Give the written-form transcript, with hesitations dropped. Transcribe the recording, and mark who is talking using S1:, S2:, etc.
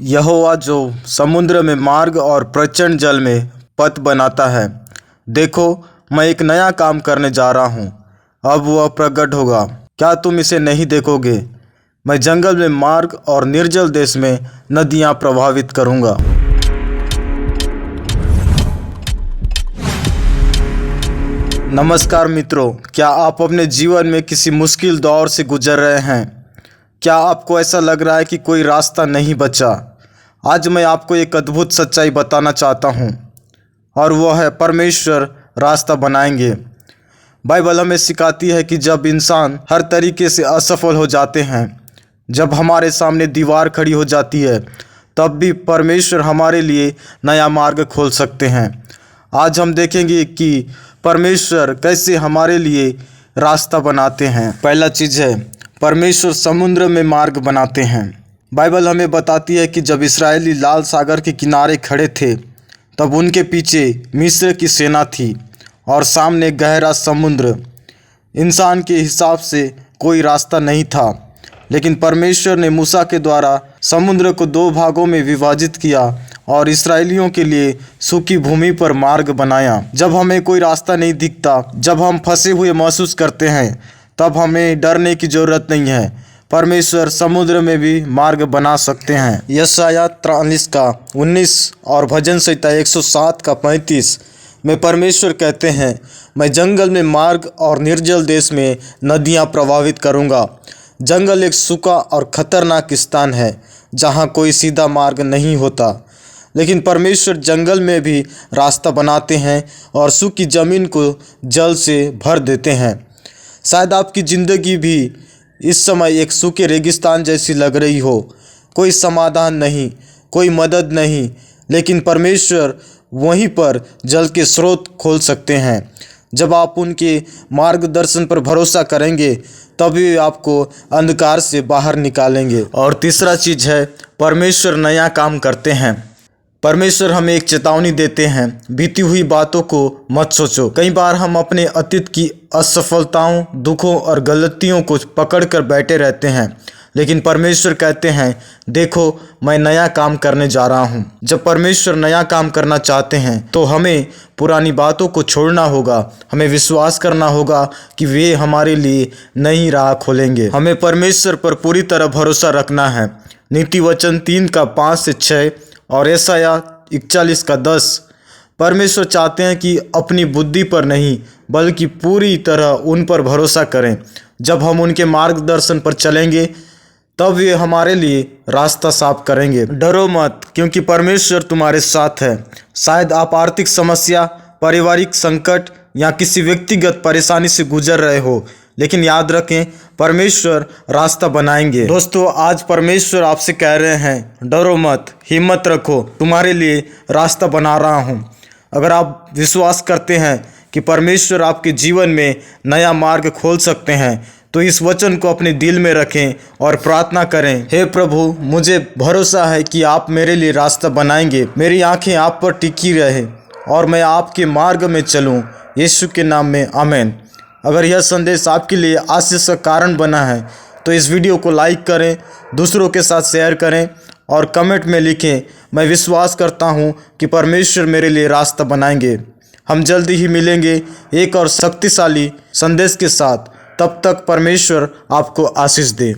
S1: यहोवा जो समुद्र में मार्ग और प्रचंड जल में पथ बनाता है, देखो मैं एक नया काम करने जा रहा हूँ, अब वह प्रकट होगा, क्या तुम इसे नहीं देखोगे? मैं जंगल में मार्ग और निर्जल देश में नदियाँ प्रवाहित करूँगा। नमस्कार मित्रों, क्या आप अपने जीवन में किसी मुश्किल दौर से गुजर रहे हैं? क्या आपको ऐसा लग रहा है कि कोई रास्ता नहीं बचा? आज मैं आपको एक अद्भुत सच्चाई बताना चाहता हूँ, और वह है परमेश्वर रास्ता बनाएंगे। बाइबल हमें सिखाती है कि जब इंसान हर तरीके से असफल हो जाते हैं, जब हमारे सामने दीवार खड़ी हो जाती है, तब भी परमेश्वर हमारे लिए नया मार्ग खोल सकते हैं। आज हम देखेंगे कि परमेश्वर कैसे हमारे लिए रास्ता बनाते हैं। पहला चीज़ है, परमेश्वर समुद्र में मार्ग बनाते हैं। बाइबल हमें बताती है कि जब इस्राएली लाल सागर के किनारे खड़े थे, तब उनके पीछे मिस्र की सेना थी और सामने गहरा समुद्र। इंसान के हिसाब से कोई रास्ता नहीं था, लेकिन परमेश्वर ने मूसा के द्वारा समुद्र को 2 भागों में विभाजित किया और इस्राएलियों के लिए सूखी भूमि पर मार्ग बनाया। जब हमें कोई रास्ता नहीं दिखता, जब हम फंसे हुए महसूस करते हैं, तब हमें डरने की ज़रूरत नहीं है। परमेश्वर समुद्र में भी मार्ग बना सकते हैं। यशायाह 43 का 19 और भजन संहिता 107 का 35 में परमेश्वर कहते हैं, मैं जंगल में मार्ग और निर्जल देश में नदियाँ प्रवाहित करूँगा। जंगल एक सूखा और खतरनाक स्थान है जहाँ कोई सीधा मार्ग नहीं होता, लेकिन परमेश्वर जंगल में भी रास्ता बनाते हैं और सूखी ज़मीन को जल से भर देते हैं। शायद आपकी ज़िंदगी भी इस समय एक सूखे रेगिस्तान जैसी लग रही हो। कोई समाधान नहीं, कोई मदद नहीं, लेकिन परमेश्वर वहीं पर जल के स्रोत खोल सकते हैं। जब आप उनके मार्गदर्शन पर भरोसा करेंगे, तभी आपको अंधकार से बाहर निकालेंगे। और तीसरा चीज़ है, परमेश्वर नया काम करते हैं। परमेश्वर हमें एक चेतावनी देते हैं, बीती हुई बातों को मत सोचो। कई बार हम अपने अतीत की असफलताओं, दुखों और गलतियों को पकड़कर बैठे रहते हैं, लेकिन परमेश्वर कहते हैं, देखो मैं नया काम करने जा रहा हूँ। जब परमेश्वर नया काम करना चाहते हैं, तो हमें पुरानी बातों को छोड़ना होगा। हमें विश्वास करना होगा कि वे हमारे लिए नई राह खोलेंगे। हमें परमेश्वर पर पूरी तरह भरोसा रखना है। नीति वचन 3 का 5 से 6 और यशायाह 41 का 10। परमेश्वर चाहते हैं कि अपनी बुद्धि पर नहीं, बल्कि पूरी तरह उन पर भरोसा करें। जब हम उनके मार्गदर्शन पर चलेंगे, तब वे हमारे लिए रास्ता साफ करेंगे। डरो मत, क्योंकि परमेश्वर तुम्हारे साथ है। शायद आप आर्थिक समस्या, पारिवारिक संकट या किसी व्यक्तिगत परेशानी से गुजर रहे हो, लेकिन याद रखें, परमेश्वर रास्ता बनाएंगे। दोस्तों, आज परमेश्वर आपसे कह रहे हैं, डरो मत, हिम्मत रखो, तुम्हारे लिए रास्ता बना रहा हूँ। अगर आप विश्वास करते हैं कि परमेश्वर आपके जीवन में नया मार्ग खोल सकते हैं, तो इस वचन को अपने दिल में रखें और प्रार्थना करें, हे प्रभु, मुझे भरोसा है कि आप मेरे लिए रास्ता बनाएंगे। मेरी आंखें आप पर टिकी रहे और मैं आपके मार्ग में चलूँ। यीशु के नाम में आमीन। अगर यह संदेश आपके लिए आशीष का कारण बना है, तो इस वीडियो को लाइक करें, दूसरों के साथ शेयर करें और कमेंट में लिखें, मैं विश्वास करता हूँ कि परमेश्वर मेरे लिए रास्ता बनाएंगे। हम जल्दी ही मिलेंगे एक और शक्तिशाली संदेश के साथ। तब तक परमेश्वर आपको आशीष दे।